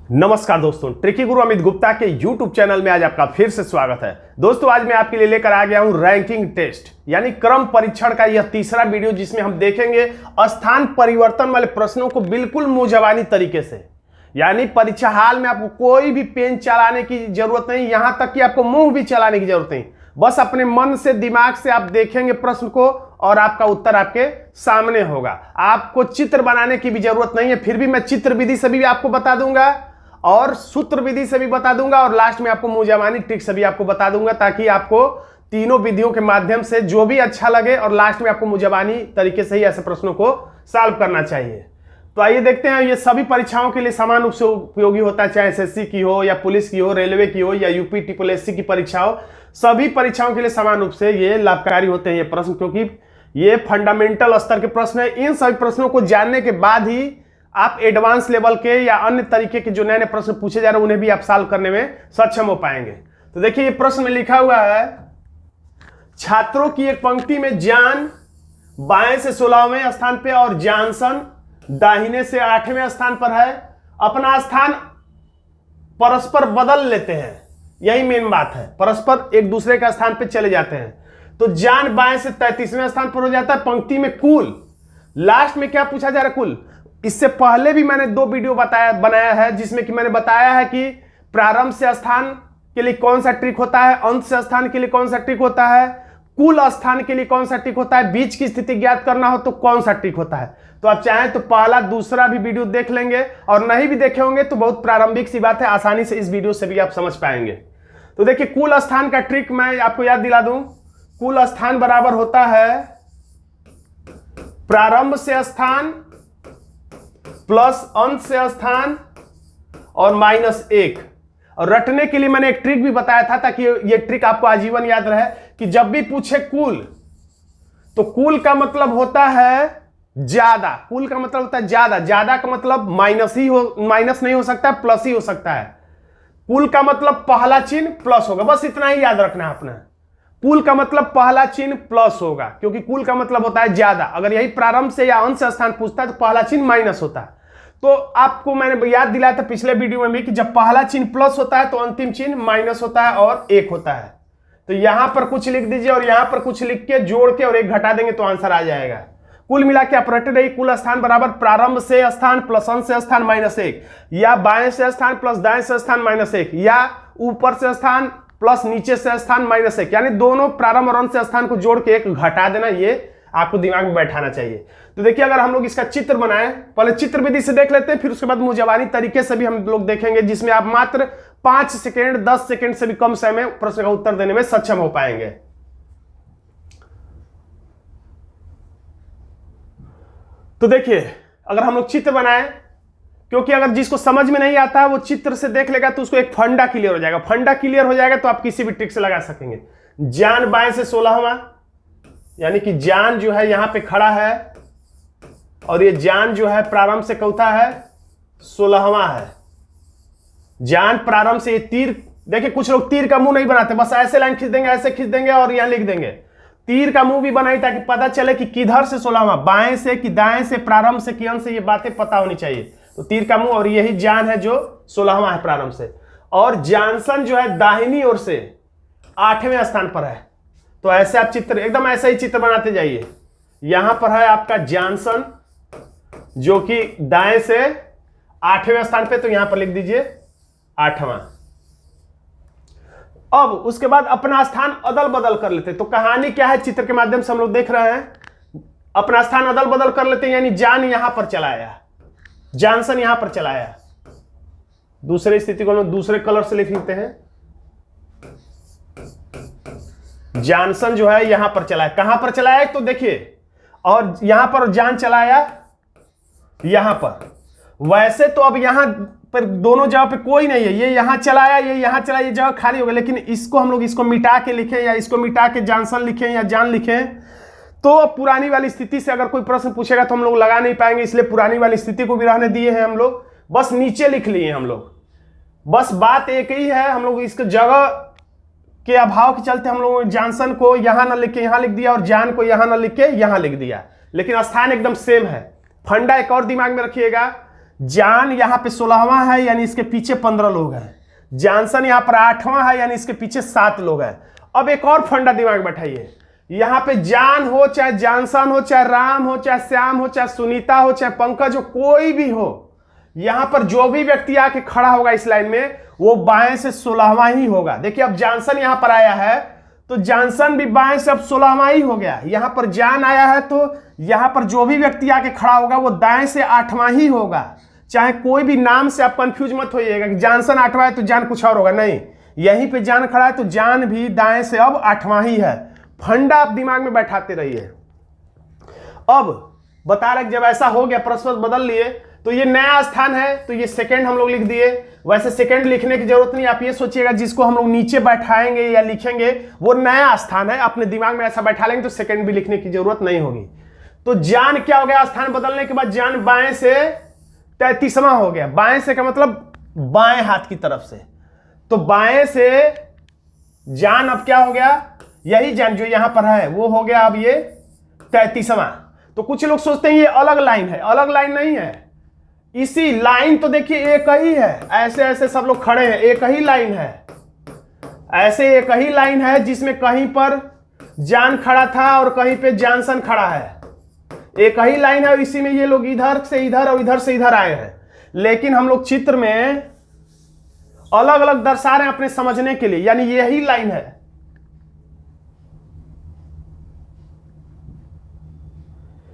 नमस्कार दोस्तों, ट्रिकी गुरु अमित गुप्ता के YouTube चैनल में आज आपका फिर से स्वागत है। दोस्तों आज मैं आपके लिए लेकर आ गया हूं रैंकिंग टेस्ट यानी क्रम परीक्षण का यह तीसरा वीडियो, जिसमें हम देखेंगे स्थान परिवर्तन वाले प्रश्नों को बिल्कुल मुंहजबानी तरीके से। यानी परीक्षा हाल में आपको कोई भी पेन चलाने की जरूरत नहीं, यहां तक कि आपको मुंह भी चलाने की जरूरत नहीं। बस अपने मन से, दिमाग से आप देखेंगे प्रश्न को और आपका उत्तर आपके सामने होगा। आपको चित्र बनाने की भी जरूरत नहीं है, फिर भी मैं चित्र विधि से भी आपको बता दूंगा और सूत्र विधि से भी बता दूंगा और लास्ट में आपको मुंहजबानी ट्रिक से भी आपको बता दूंगा, ताकि आपको तीनों विधियों के माध्यम से जो भी अच्छा लगे और लास्ट में आपको मुंहजबानी तरीके से ही ऐसे प्रश्नों को सॉल्व करना चाहिए। तो आइए देखते हैं, ये सभी परीक्षाओं के लिए समान रूप से उपयोगी होता है, चाहे एसएससी की हो या पुलिस की हो, रेलवे की हो या यूपी ट्रिपल-एससी की परीक्षा हो। सभी परीक्षाओं के लिए समान रूप से ये लाभकारी होते हैं ये प्रश्न, क्योंकि ये फंडामेंटल स्तर के प्रश्न है। इन सभी प्रश्नों को जानने के बाद ही आप एडवांस लेवल के या अन्य तरीके के जो नए नए प्रश्न पूछे जा रहे हैं उन्हें भी आप सॉल्व करने में सक्षम हो पाएंगे। तो देखिए, ये प्रश्न में लिखा हुआ है, छात्रों की एक पंक्ति में जान बाएं से 16वें स्थान पे और जॉनसन दाहिने से 8वें स्थान पर है। अपना स्थान परस्पर बदल लेते हैं, यही मेन बात है, परस्पर एक दूसरे का स्थान पे चले जाते हैं। तो जान बाएं से 33वें स्थान पर हो जाता है। पंक्ति में कुल, लास्ट में क्या पूछा जा रहा है, कुल। इससे पहले भी मैंने 2 वीडियो बनाया है, जिसमें कि मैंने बताया है कि प्रारंभ से स्थान के लिए कौन सा ट्रिक होता है, अंत से स्थान के लिए कौन सा ट्रिक होता है, कुल स्थान के लिए कौन सा ट्रिक होता है, बीच की स्थिति ज्ञात करना हो तो कौन सा ट्रिक होता है। तो आप चाहें तो पहला दूसरा भी वीडियो देख लेंगे, और नहीं भी देखे होंगे तो बहुत प्रारंभिक सी बात है, आसानी से इस वीडियो से भी आप समझ पाएंगे। तो देखिए, कुल स्थान का ट्रिक मैं आपको याद दिला दूं। कुल स्थान बराबर होता है प्रारंभ से स्थान प्लस अंत से स्थान और -1। और रटने के लिए मैंने एक ट्रिक भी बताया था, ताकि ये ट्रिक आपको आजीवन याद रहे कि जब भी पूछे कुल, तो कुल का मतलब होता है ज्यादा। कुल का मतलब होता है ज्यादा। ज्यादा का मतलब माइनस नहीं हो सकता, प्लस ही हो सकता है। कुल का मतलब पहला चिन्ह प्लस होगा, बस इतना ही याद रखना है अपना। कुल का मतलब पहला चिन्ह प्लस होगा, क्योंकि कुल का मतलब होता है ज्यादा। अगर यही प्रारंभ से या अंत से स्थान पूछता है तो पहला चिन्ह माइनस होता है। तो आपको मैंने याद दिलाया था पिछले वीडियो में भी कि जब पहला चिन्ह प्लस होता है तो अंतिम चिन्ह माइनस होता है और 1 होता है। तो यहां पर कुछ लिख दीजिए और यहां पर कुछ लिख के जोड़ के और 1 घटा देंगे तो आंसर आ जाएगा। कुल मिला के आप रटे रही, कुल स्थान बराबर प्रारंभ से स्थान प्लस अंत से स्थान -1, या बाएं से स्थान प्लस दाएं से स्थान -1, या ऊपर से स्थान प्लस नीचे से स्थान -1। यानी दोनों प्रारंभ और अंत से स्थान को जोड़ के 1 घटा देना, ये आपको दिमाग में बैठाना चाहिए। तो देखिए, अगर हम लोग इसका चित्र बनाएं, पहले चित्र विधि से देख लेते हैं, फिर उसके बाद मुंहजबानी तरीके से भी हम लोग देखेंगे, जिसमें आप मात्र 5 सेकेंड 10 सेकेंड से भी कम समय में प्रश्न का उत्तर देने में सक्षम हो पाएंगे। तो देखिए, अगर हम लोग चित्र बनाएं, क्योंकि अगर जिसको समझ में नहीं आता है वो चित्र से देख लेगा तो उसको एक फंडा क्लियर हो जाएगा। फंडा क्लियर हो जाएगा तो आप किसी भी ट्रिक से लगा सकेंगे। जान बाएं से 16वां, यानी कि जान जो है यहां पे खड़ा है और ये जान जो है प्रारंभ से चौथा है, 16वां है। जान प्रारंभ से, ये तीर, देखिए कुछ लोग तीर का मुंह नहीं बनाते, बस ऐसे लाइन खींच देंगे, ऐसे खींच देंगे और यहां लिख देंगे। तीर का मुंह भी बनाई ताकि पता चले कि किधर से 16वां, बाएं से कि दाएं से, प्रारंभ से कि अंत से, ये बातें पता होनी चाहिए। तो तीर का मुंह, और यही जान है जो 16वां है प्रारंभ से। और जॉनसन जो है दाहिनी ओर से 8वें स्थान पर है। तो ऐसे आप चित्र, एकदम ऐसा ही चित्र बनाते जाइए। यहां पर है आपका जॉनसन जो कि दाएं से 8वें स्थान पे, तो यहां पर लिख दीजिए 8वां। अब उसके बाद अपना स्थान अदल बदल कर लेते। तो कहानी क्या है, चित्र के माध्यम से हम लोग देख रहे हैं। अपना स्थान अदल बदल कर लेते हैं, यानी जान यहां पर चलाया, जॉनसन यहां पर चलाया। दूसरे स्थिति को हम दूसरे कलर से लिख लेते हैं। जॉनसन जो है यहां पर चलाया, कहां पर चलाया तो देखिए, और यहां पर जान चलाया यहां पर। वैसे तो अब यहां पर दोनों जगह पे कोई नहीं है, ये यहां चलाया, ये यहां चलाया, ये जगह खाली हो गई। लेकिन इसको हम लोग इसको मिटा के लिखें या इसको मिटा के जॉनसन लिखें या जान लिखें, तो पुरानी वाली स्थिति से अगर कोई प्रश्न पूछेगा तो हम लोग लगा नहीं पाएंगे, इसलिए पुरानी वाली स्थिति को भी रहने दिए हैं हम लोग, बस नीचे लिख लिए हम लोग। बस बात एक ही है, हम लोग इसको जगह के अभाव के चलते हम लोग जॉनसन को यहां न लिख के यहां लिख दिया और जान को यहां न लिख के यहां लिख दिया, लेकिन स्थान एकदम सेम है। फंडा एक और दिमाग में रखिएगा जान यहां पे 16वां है यानी इसके पीछे 15 लोग हैं। जॉनसन यहां पर 8वां है यानी इसके पीछे 7 लोग हैं। अब एक और फंडा दिमाग में बैठाइए, यहां पे जान हो चाहे जॉनसन हो चाहे राम हो चाहे श्याम हो चाहे सुनीता हो चाहे पंकज हो, कोई भी हो, यहां पर जो भी व्यक्ति आके खड़ा होगा इस लाइन में वो बाएं से 16वां ही होगा। देखिए अब जॉनसन यहां पर आया है तो जॉनसन भी बाएं से अब 16वां ही हो गया। यहां पर जान आया है तो यहां पर जो भी व्यक्ति आके खड़ा होगा वो दाएं से 8वां ही होगा। चाहे कोई भी नाम से आप कंफ्यूज मत होइएगा कि जॉनसन 8वां है तो जान कुछ और होगा, नहीं, यहीं पे जान खड़ा है तो जान भी दाएं से अब 8वां ही है। फंडा आप दिमाग में बैठाते रहिए। अब बता रहे जब ऐसा हो गया, प्रश्न बदल लिए, तो ये नया स्थान है तो ये सेकंड हम लोग लिख दिए। वैसे सेकंड लिखने की जरूरत नहीं, आप ये सोचिएगा जिसको हम लोग नीचे बैठाएंगे या लिखेंगे वो नया स्थान है, अपने दिमाग में ऐसा बैठा लेंगे तो सेकंड भी लिखने की जरूरत नहीं होगी। तो जान क्या हो गया, स्थान बदलने के बाद जान बाएं से 33वां हो गया। बाएं से का मतलब बाएं हाथ की तरफ से, तो बाएं से जान अब क्या हो गया, यही जान जो यहां पर है वो हो गया अब ये 33वां। तो कुछ लोग सोचते हैं ये अलग लाइन है, अलग लाइन नहीं है, इसी लाइन तो देखिए एक ही है। ऐसे ऐसे सब लोग खड़े हैं, एक ही लाइन है, ऐसे एक ही लाइन है जिसमें कहीं पर जान खड़ा था और कहीं पे जॉनसन खड़ा है, एक ही लाइन है। इसी में ये लोग इधर से इधर और इधर से इधर आए हैं, लेकिन हम लोग चित्र में अलग अलग दर्शा रहे हैं अपने समझने के लिए, यानी यही लाइन है।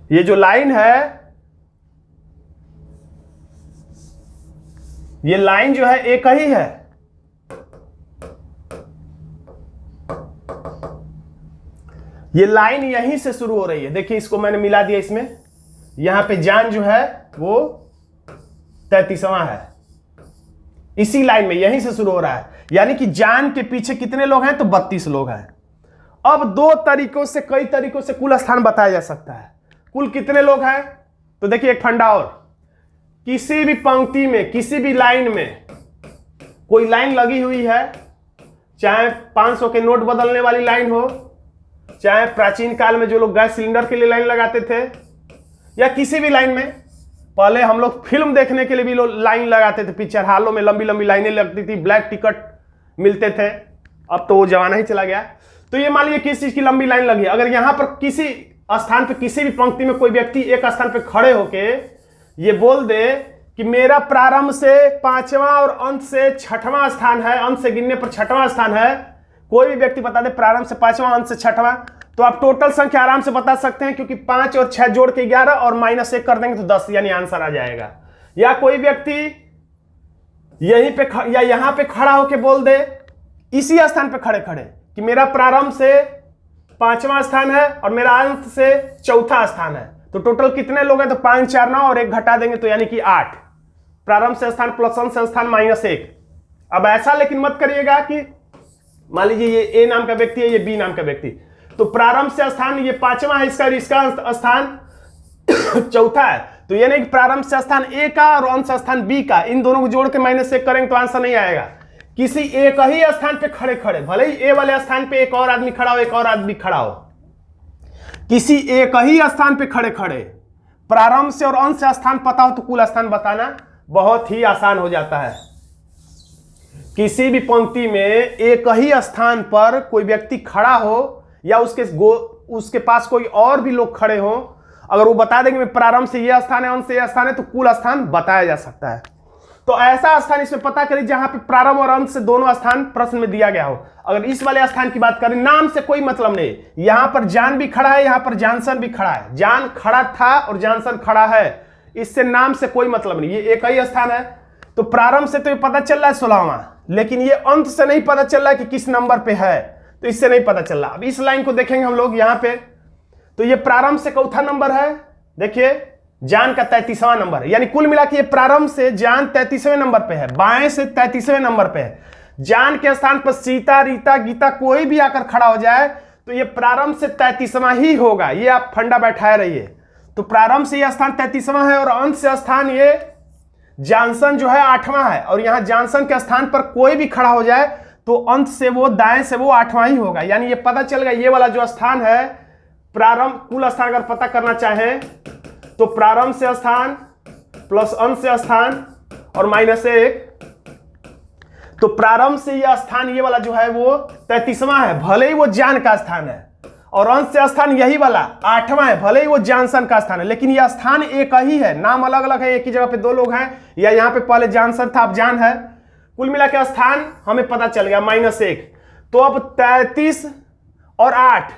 ये जो लाइन है, ये लाइन जो है एक ही है। ये लाइन यहीं से शुरू हो रही है, देखिए इसको मैंने मिला दिया इसमें। यहां पे जान जो है वो 33वां है, इसी लाइन में यहीं से शुरू हो रहा है, यानी कि जान के पीछे कितने लोग हैं तो 32 लोग हैं। अब दो तरीकों से, कई तरीकों से कुल स्थान बताया जा सकता है। कुल कितने लोग हैं तो देखिए एक फंडा और, किसी भी पंक्ति में किसी भी लाइन में कोई लाइन लगी हुई है, चाहे 500 के नोट बदलने वाली लाइन हो, चाहे प्राचीन काल में जो लोग गैस सिलेंडर के लिए लाइन लगाते थे, या किसी भी लाइन में, पहले हम लोग फिल्म देखने के लिए भी लोग लाइन लगाते थे, पिक्चर हॉलों में लंबी लंबी लाइनें लगती थी, ब्लैक टिकट मिलते थे, अब तो वो जमाना ही चला गया। तो ये मान लीजिए किस चीज की लंबी लाइन लगी, अगर यहां पर किसी स्थान पर किसी भी पंक्ति में कोई व्यक्ति एक स्थान पर खड़े होके ये बोल दे कि मेरा प्रारंभ से 5वां और अंत से 6वां स्थान है, अंत से गिनने पर 6वां स्थान है, कोई भी व्यक्ति बता दे प्रारंभ से 5वां अंत से 6वां, तो आप टोटल संख्या आराम से बता सकते हैं, क्योंकि 5 और 6 जोड़ के 11 और -1 कर देंगे तो 10, यानी आंसर आ जाएगा। या कोई व्यक्ति यहीं पे या यहां पे खड़ा होके बोल दे, इसी स्थान पे खड़े खड़े, कि मेरा प्रारंभ से 5वां स्थान है और मेरा अंत से 4था स्थान है, तो टोटल कितने लोग हैं तो 5 4 9 और 1 घटा देंगे तो यानी कि 8। प्रारंभ से स्थान प्लस अंत से स्थान -1। अब ऐसा लेकिन मत करिएगा कि मान लीजिए ये ए नाम का व्यक्ति है, ये बी नाम का व्यक्ति, तो प्रारंभ से स्थान ये 5वां है, इसका स्थान 4था है, तो ये नहीं कि प्रारंभ से स्थान ए का और अंत से स्थान बी का, इन दोनों को जोड़ के -1 करेंगे तो आंसर नहीं आएगा। किसी एक ही स्थान पे खड़े खड़े, भले ही ए वाले स्थान पे एक और आदमी खड़ा हो, एक और आदमी खड़ा हो, किसी एक ही स्थान पे खड़े खड़े, प्रारंभ से और अंत से स्थान पता हो तो कुल स्थान बताना बहुत ही आसान हो जाता है। किसी भी पंक्ति में एक ही स्थान पर कोई व्यक्ति खड़ा हो या उसके पास कोई और भी लोग खड़े हो, अगर वो बता देंगे मैं प्रारंभ से यह स्थान है, अंत से यह स्थान है, तो कुल स्थान बताया जा सकता है। तो ऐसा स्थान इसमें पता करें जहां पे प्रारंभ और अंत से दोनों स्थान प्रश्न में दिया गया हो। अगर इस वाले स्थान की बात करें, नाम से कोई मतलब नहीं, यहां पर जान भी खड़ा है, यहां पर जॉनसन भी खड़ा है, जान खड़ा था और जॉनसन खड़ा है, इससे नाम से कोई मतलब नहीं, ये एक ही स्थान है। तो प्रारंभ से तो ये पता चल रहा है 16वां, लेकिन ये अंत से नहीं पता चल रहा है कि किस नंबर पे है, तो इससे नहीं पता चल रहा। अब इस लाइन को देखेंगे हम लोग यहां पे, तो ये प्रारंभ से चौथा नंबर है, देखिए जान का 33वां नंबर है, यानी कुल मिला के ये प्रारंभ से जान 33वें नंबर पे है, बाएं से 33वें नंबर पे है। जान के स्थान पर सीता, रीता, गीता कोई भी आकर खड़ा हो जाए तो ये प्रारंभ से 33वां ही होगा, ये आप फंडा बैठाए रहिए। तो प्रारंभ से यह स्थान 33वां है और अंत से स्थान ये जॉनसन जो है 8वां है, और यहां जॉनसन के स्थान पर कोई भी खड़ा हो जाए तो अंत से वो दाएं से वो 8वां ही होगा, यानी ये पता चल गया ये वाला जो स्थान है प्रारंभ, कुल स्थान अगर पता करना चाहें तो प्रारंभ से स्थान प्लस अंश से स्थान और माइनस 1। तो प्रारंभ से यह स्थान ये वाला जो है वो 33वां है, भले ही वो जान का स्थान है, और अंश से स्थान यही वाला 8वां है, भले ही वो जानसन का स्थान है, लेकिन यह स्थान एक ही है, नाम अलग अलग है, एक ही जगह पे दो लोग हैं, या यहाँ पे पहले जानसन था अब जान है। कुल मिला के स्थान हमें पता चल गया -1। तो अब 33 और 8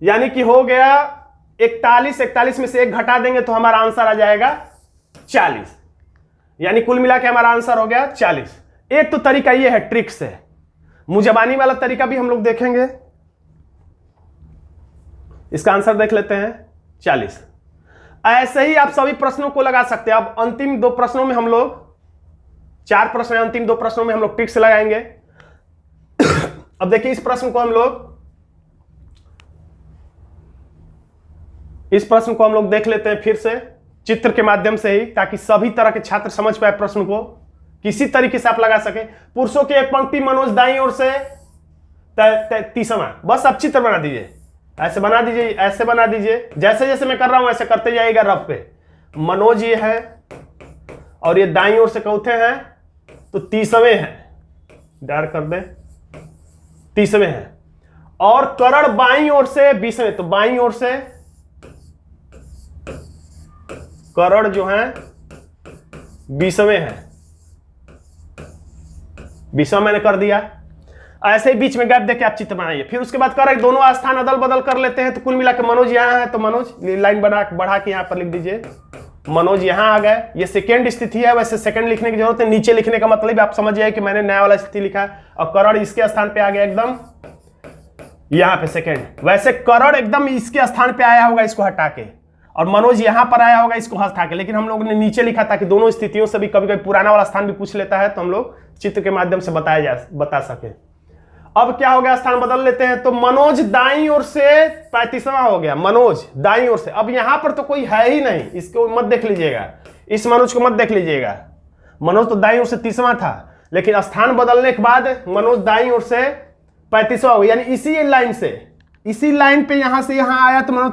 यानी कि हो गया 41। 41 में से 1 घटा देंगे तो हमारा आंसर आ जाएगा 40, यानी कुल मिला के हमारा आंसर हो गया 40। एक तो तरीका ये है ट्रिक से, मुजबानी वाला तरीका भी हम लोग देखेंगे। इसका आंसर देख लेते हैं 40। ऐसे ही आप सभी प्रश्नों को लगा सकते हैं। अब अंतिम 2 प्रश्नों में हम लोग 4 प्रश्न है, अंतिम 2 प्रश्नों में हम लोग ट्रिक से लगाएंगे। अब देखिए इस प्रश्न को हम लोग देख लेते हैं फिर से चित्र के माध्यम से ही, ताकि सभी तरह के छात्र समझ पाए प्रश्न को, किसी तरीके से आप लगा सके। पुरुषों की एक पंक्ति, मनोज दाईं ओर से 30वां, बस आप चित्र बना दीजिए, ऐसे बना दीजिए, ऐसे बना दीजिए, जैसे जैसे मैं कर रहा हूं ऐसे करते जाइएगा रफ पे। मनोज ये है और ये दाईं ओर से चौथे हैं तो 30वें हैं, डार कर दें 30वें हैं, और करण बाईं ओर से 20वें, तो बाईं ओर से करण जो है 20वें हैं, 20वां मैंने कर दिया। ऐसे ही बीच में गैप देके आप चित्र बनाइए। फिर उसके बाद कर दोनों स्थान अदल बदल कर लेते हैं, तो कुल मिला के मनोज यहां है, तो मनोज लाइन बढ़ा के यहां पर लिख दीजिए, मनोज यहां आ गए। ये सेकेंड स्थिति है, वैसे सेकेंड लिखने की जरूरत है, नीचे लिखने का मतलब आप समझ जाए कि मैंने नया वाला स्थिति लिखा है, और करण इसके स्थान पे आ गया एकदम यहां पे सेकेंड। वैसे करण एकदम इसके स्थान पे आया होगा इसको हटा के, और मनोज यहां पर आया होगा इसको हटा के, लेकिन हम लोगों ने नीचे लिखा ताकि दोनों स्थितियों से भी कभी कभी पुराना वाला स्थान भी पूछ लेता है, तो हम लोग चित्र के माध्यम से बता सके। अब क्या हो गया, स्थान बदल लेते हैं, तो मनोज दाईं ओर से 35वां हो गया, मनोज दाईं ओर से। अब यहां पर तो कोई है ही नहीं, इसको मत देख लीजिएगा, इस मनोज को मत देख लीजिएगा, मनोज तो दाईं ओर से 30वां था, लेकिन स्थान बदलने के बाद मनोज दाईं ओर से 35वां हो गया, यानी इसी लाइन से, इसी लाइन पे यहां से यहां आया तो मनोज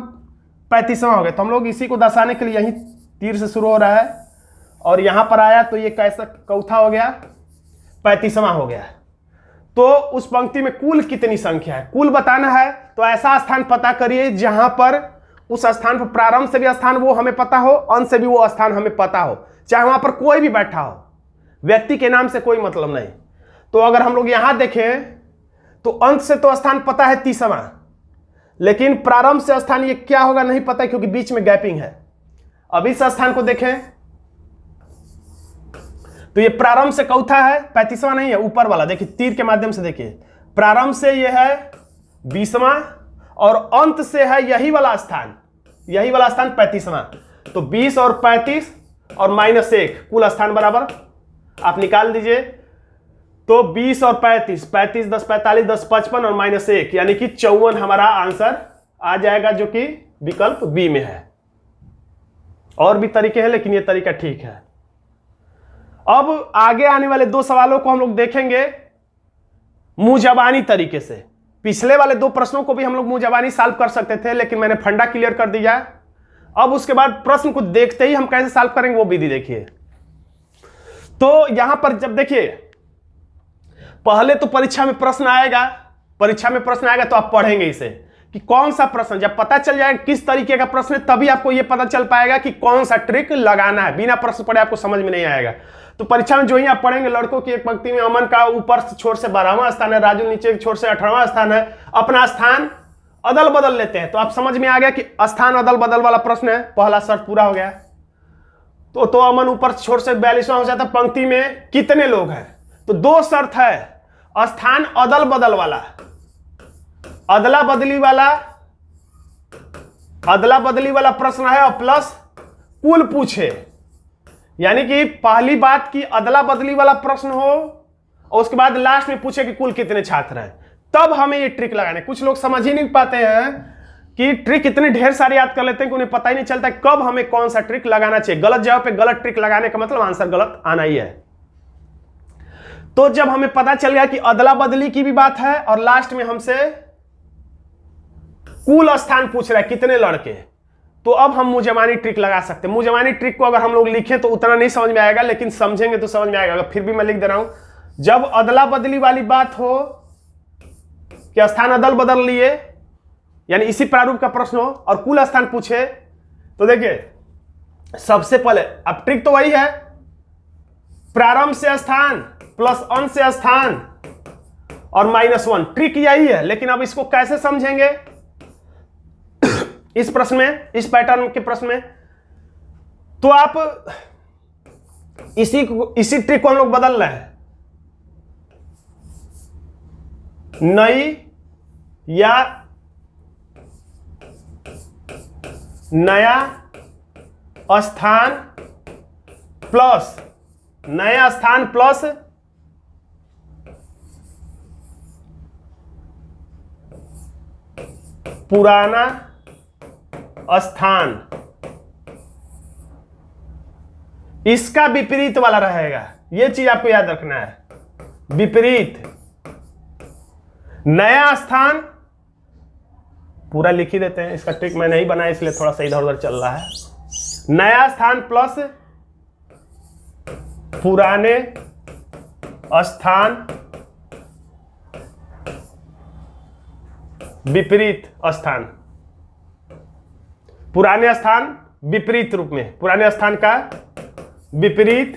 35वां हो गया। तो हम लोग इसी को दर्शाने के लिए यहीं तीर से शुरू हो रहा है, और यहां पर आया तो ये कैसा चौथा हो गया, 35वां हो गया। तो उस पंक्ति में कुल कितनी संख्या है, कुल बताना है, तो ऐसा स्थान पता करिए जहां पर उस स्थान पर प्रारंभ से भी स्थान वो हमें पता हो, अंत से भी वो स्थान हमें पता हो, चाहे वहां पर कोई भी बैठा हो, व्यक्ति के नाम से कोई मतलब नहीं। तो अगर हम लोग यहां देखें तो अंत से तो स्थान पता है 30वां, लेकिन प्रारंभ से स्थान ये क्या होगा नहीं पता, क्योंकि बीच में गैपिंग है। अब इस स्थान को देखें तो ये प्रारंभ से चौथा है, 35वां नहीं है, ऊपर वाला देखिए तीर के माध्यम से देखिए, प्रारंभ से ये है 20वां और अंत से है यही वाला स्थान 35वां। तो 20 और 35 और -1 कुल स्थान बराबर आप निकाल दीजिए, तो 20 और 35, 35 10 45 10 55 और -1 यानी कि 54 हमारा आंसर आ जाएगा, जो कि विकल्प बी में है। और भी तरीके हैं लेकिन ये तरीका ठीक है। अब आगे आने वाले 2 सवालों को हम लोग देखेंगे मुंह जबानी तरीके से। पिछले वाले 2 प्रश्नों को भी हम लोग मुंह जबानी सॉल्व कर सकते थे, लेकिन मैंने फंडा क्लियर कर दिया। अब उसके बाद प्रश्न को देखते ही हम कैसे सॉल्व करेंगे वो विधि देखिए। तो यहां पर जब देखिए पहले तो परीक्षा में प्रश्न आएगा तो आप पढ़ेंगे इसे कि कौन सा प्रश्न, जब पता चल जाएगा किस तरीके का प्रश्न है तभी आपको यह पता चल पाएगा कि कौन सा ट्रिक लगाना है। बिना प्रश्न पढ़े आपको समझ में नहीं आएगा। तो परीक्षा में जो ही आप पढ़ेंगे, लड़कों की एक पंक्ति में अमन का ऊपर छोर से 12वां स्थान है, राजू नीचे छोर से 18वां स्थान है, अपना स्थान अदल बदल लेते हैं। तो आप समझ में आ गया कि स्थान अदल बदल वाला प्रश्न है, पहला शर्त पूरा हो गया। तो अमन ऊपर छोर से 42वां हो जाता, पंक्ति में कितने लोग हैं। तो 2 शर्त है, स्थान अदल बदल वाला, अदला बदली वाला प्रश्न है, और प्लस कुल पूछे, यानी कि पहली बात की अदला बदली वाला प्रश्न हो और उसके बाद लास्ट में पूछे कि कुल कितने छात्र हैं, तब हमें ये ट्रिक लगाने। कुछ लोग समझ ही नहीं पाते हैं कि ट्रिक इतने ढेर सारे याद कर लेते हैं कि उन्हें पता ही नहीं चलता कब हमें कौन सा ट्रिक लगाना चाहिए। गलत जगह पे गलत ट्रिक लगाने का मतलब आंसर गलत आना ही है। तो जब हमें पता चल गया कि अदला बदली की भी बात है और लास्ट में हमसे कुल स्थान पूछ रहा है कितने लड़के, तो अब हम मुजमानी ट्रिक लगा सकते हैं। मुजमानी ट्रिक को अगर हम लोग लिखें तो उतना नहीं समझ में आएगा, लेकिन समझेंगे तो समझ में आएगा। अगर फिर भी मैं लिख दे रहा हूं, जब अदला बदली वाली बात हो कि स्थान अदल बदल लिए, यानी इसी प्रारूप का प्रश्न हो और कुल स्थान पूछे, तो देखिए सबसे पहले अब ट्रिक तो वही है, प्रारंभ से स्थान प्लस अंत से स्थान और -1, ट्रिक यही है। लेकिन अब इसको कैसे समझेंगे इस प्रश्न में, इस पैटर्न के प्रश्न में, तो आप इसी ट्रिक को हम लोग बदल रहे हैं। नई या नया स्थान प्लस नया स्थान प्लस पुराना स्थान, इसका विपरीत वाला रहेगा। यह चीज आपको याद रखना है, विपरीत। नया स्थान पूरा लिख ही देते हैं, इसका ट्रिक मैं नहीं बनाया इसलिए थोड़ा सा इधर उधर चल रहा है। नया स्थान प्लस पुराने स्थान विपरीत स्थान, पुराने स्थान विपरीत रूप में, पुराने स्थान का विपरीत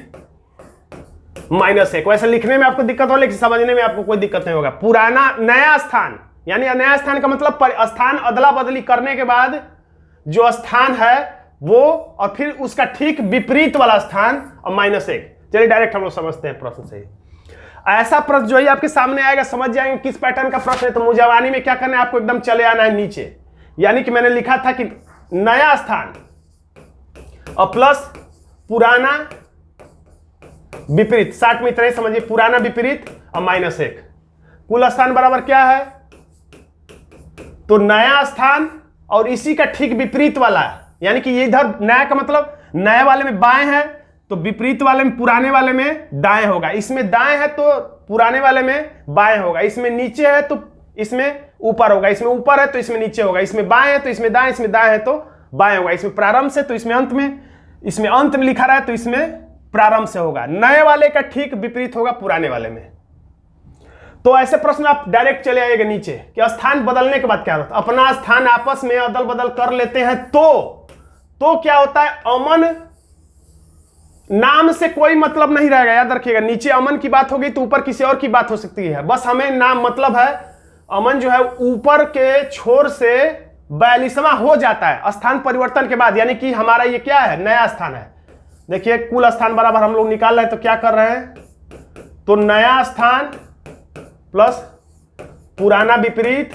-1। वैसे लिखने में आपको दिक्कत हो, लेकिन समझने में आपको कोई दिक्कत नहीं होगा। पुराना नया स्थान, यानी नया स्थान का मतलब स्थान अदला बदली करने के बाद जो स्थान है वो, और फिर उसका ठीक विपरीत वाला स्थान और -1। चलिए डायरेक्ट हम लोग समझते हैं प्रश्न से। ऐसा प्रश्न जो ही आपके सामने आएगा समझ जाएंगे किस पैटर्न का प्रश्न है। तो मुजवानी में क्या करना है, आपको एकदम चले आना है नीचे, यानी कि मैंने लिखा था कि नया स्थान और प्लस पुराना विपरीत, 60 में इतना ही समझिए, पुराना विपरीत और -1। कुल स्थान बराबर क्या है, तो नया स्थान और इसी का ठीक विपरीत वाला है, यानी कि ये इधर नया का मतलब नए वाले में बाएं है, तो विपरीत वाले में, पुराने वाले में दाएं होगा। इसमें दाएं है तो पुराने वाले में बाएं होगा। इसमें नीचे है तो इसमें ऊपर होगा। इसमें ऊपर है तो इसमें नीचे होगा। इसमें बाएं है तो इसमें दाएं, इसमें दाएं है तो बाएं होगा। इसमें प्रारंभ से तो इसमें अंत में, इसमें अंत में लिखा रहा है तो इसमें प्रारंभ से होगा। नए वाले का ठीक विपरीत होगा पुराने वाले में। तो ऐसे प्रश्न आप डायरेक्ट चले आइएगा नीचे कि स्थान बदलने के बाद क्या होता है, अपना स्थान आपस में अदल बदल कर लेते हैं तो क्या होता है, अमन नाम से कोई मतलब नहीं रहेगा। याद रखिएगा, नीचे अमन की बात होगी तो ऊपर किसी और की बात हो सकती है। बस हमें नाम मतलब है, अमन जो है ऊपर के छोर से 42वां हो जाता है स्थान परिवर्तन के बाद, यानी कि हमारा ये क्या है, नया स्थान है। देखिए कुल स्थान बराबर हम लोग निकाल रहे हैं, तो क्या कर रहे हैं, तो नया स्थान प्लस पुराना विपरीत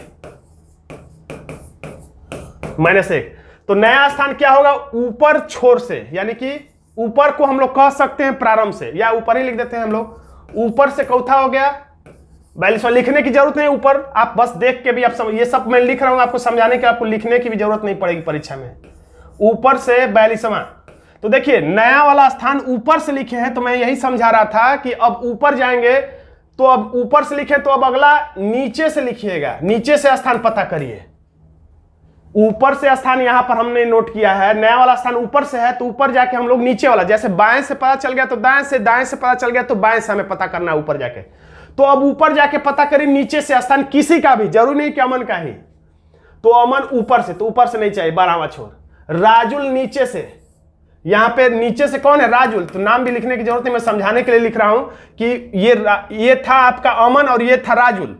-1। तो नया स्थान क्या होगा, ऊपर छोर से, यानी कि ऊपर को हम लोग कह सकते हैं प्रारंभ से, या ऊपर ही लिख देते हैं हम लोग। ऊपर से चौथा हो गया 42वां, लिखने की जरूरत नहीं ऊपर, आप बस देख के भी आप समझ, ये सब मैं लिख रहा हूं आपको समझाने के, आपको लिखने की भी जरूरत नहीं पड़ेगी परीक्षा में। ऊपर से 42वां, तो देखिए नया वाला स्थान ऊपर से लिखे हैं, तो मैं यही समझा रहा था कि अब ऊपर जाएंगे तो अब ऊपर से लिखे, तो अब अगला नीचे से लिखिएगा, नीचे से स्थान पता करिए। ऊपर से स्थान यहां पर हमने नोट किया है, नया वाला स्थान ऊपर से है, तो ऊपर जाके हम लोग नीचे वाला, जैसे बाएं से पता चल गया तो दाएं से, दाएं से पता चल गया तो बाएं से हमें पता करना है ऊपर जाके। तो अब ऊपर जाके पता करें नीचे से स्थान किसी का भी, जरूरी नहीं कि अमन का ही, तो अमन ऊपर से, तो ऊपर से नहीं चाहिए 12वां छोर। राजुल नीचे से, यहां पे नीचे से कौन है, राजुल, तो नाम भी लिखने की जरूरत नहीं, मैं समझाने के लिए लिख रहा हूं कि ये था आपका अमन और ये था राजुल,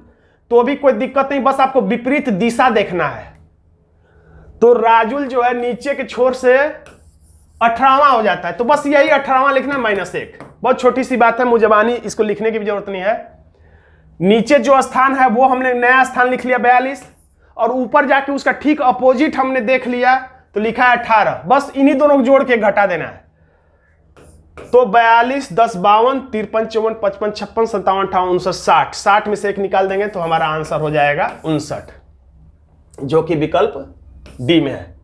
तो अभी कोई दिक्कत नहीं, बस आपको विपरीत दिशा देखना है। तो राजुल जो है नीचे के छोर से 18वां हो जाता है, तो बस यही 18वां लिखना, -1। बहुत छोटी सी बात है, मुजबानी, इसको लिखने की भी जरूरत नहीं है। नीचे जो स्थान है वो हमने नया स्थान लिख लिया 42, और ऊपर जाके उसका ठीक अपोजिट हमने देख लिया तो लिखा है 18। बस इन्हीं दोनों को जोड़ के घटा देना है। तो 42, 10, 52, 53, 54, 55, 56, 57, 58, 59, 60 में से 1 निकाल देंगे तो हमारा आंसर हो जाएगा 59, जो कि विकल्प डी में है।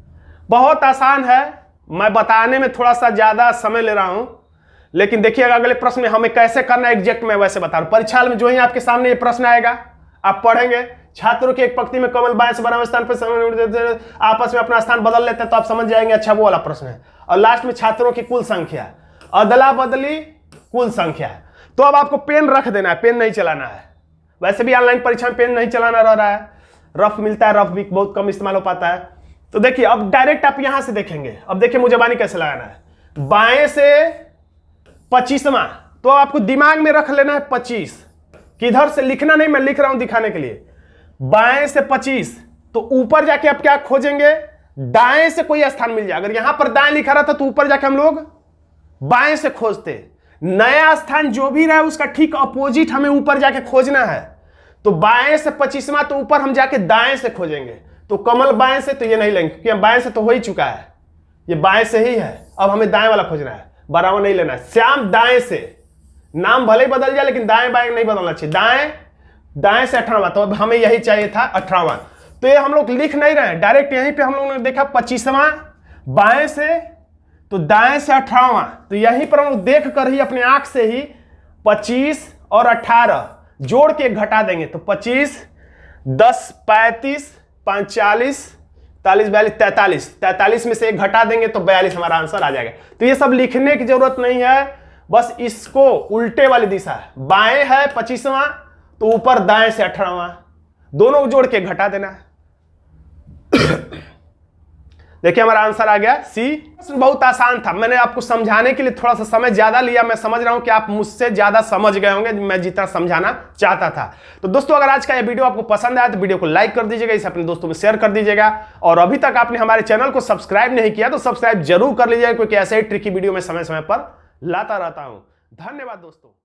बहुत आसान है, मैं बताने में थोड़ा सा ज्यादा समय ले रहा हूं, लेकिन देखिएगा अगले प्रश्न में हमें कैसे करना है एग्जैक्ट मैं वैसे बता रहा हूं। परीक्षा में जो ही आपके सामने ये प्रश्न आएगा आप पढ़ेंगे, छात्रों की एक पंक्ति में कमल बाएं से बराबर स्थान पर आपस में अपना स्थान बदल लेते हैं, तो आप समझ जाएंगे अच्छा वो वाला प्रश्न है। और लास्ट में छात्रों की कुल संख्या, अदला बदली कुल संख्या है। तो अब आपको पेन रख देना है, पेन नहीं चलाना है। वैसे भी ऑनलाइन परीक्षा में पेन नहीं चलाना रह रहा है, रफ मिलता है, रफ भी बहुत कम इस्तेमाल हो पाता है। तो देखिए अब डायरेक्ट आप यहां से देखेंगे। अब देखिए मुजबानी कैसे लगाना है, बाएं से 25वां, तो आपको दिमाग में रख लेना है 25, किधर से लिखना नहीं, मैं लिख रहा हूं दिखाने के लिए। बाएं से 25, तो ऊपर जाके आप क्या खोजेंगे, दाएं से कोई स्थान मिल जाए। अगर यहां पर दाएं लिखा रहा था तो ऊपर जाके हम लोग बाएं से खोजते। नया स्थान जो भी रहा है उसका ठीक अपोजिट हमें ऊपर जाके खोजना है। तो बाएं से 25वां, तो ऊपर हम जाके दाएं से खोजेंगे। तो कमल बाएं से, तो ये नहीं लेंगे क्योंकि बाएं से तो हो ही चुका है, ये बाएं से ही है। अब हमें दाएं वाला खोजना है, बराबर नहीं लेना है। श्याम दाएं से, नाम भले ही बदल जाए लेकिन दाएं बाएं नहीं बदलना चाहिए। दाएं से 18वां, तो अब हमें यही चाहिए था 18वां। तो ये हम लोग लिख नहीं रहे हैं, डायरेक्ट यहीं पे हम लोगों ने देखा 25वां बाएं से, तो दाएं से 18वां। तो यहीं पर हम लोग देख कर ही अपने आंख से ही 25 और 18 जोड़ के घटा देंगे। तो 25 10 35 45 43 42 43, 43 में से एक घटा देंगे तो 42 हमारा आंसर आ जाएगा। तो ये सब लिखने की जरूरत नहीं है, बस इसको उल्टे वाली दिशा है, बाएं है 25वां, तो ऊपर दाएं से 18वां, दोनों जोड़ के घटा देना है। देखिए हमारा आंसर आ गया सी। बहुत आसान था, मैंने आपको समझाने के लिए थोड़ा सा समय ज्यादा लिया। मैं समझ रहा हूं कि आप मुझसे ज्यादा समझ गए होंगे मैं जितना समझाना चाहता था। तो दोस्तों अगर आज का ये वीडियो आपको पसंद आया तो वीडियो को लाइक कर दीजिएगा, इसे अपने दोस्तों में शेयर कर दीजिएगा। और अभी तक आपने हमारे चैनल को सब्सक्राइब नहीं किया तो सब्सक्राइब जरूर कर लीजिएगा, क्योंकि ऐसे ही ट्रिकी वीडियो में समय समय पर लाता रहता हूं। धन्यवाद दोस्तों।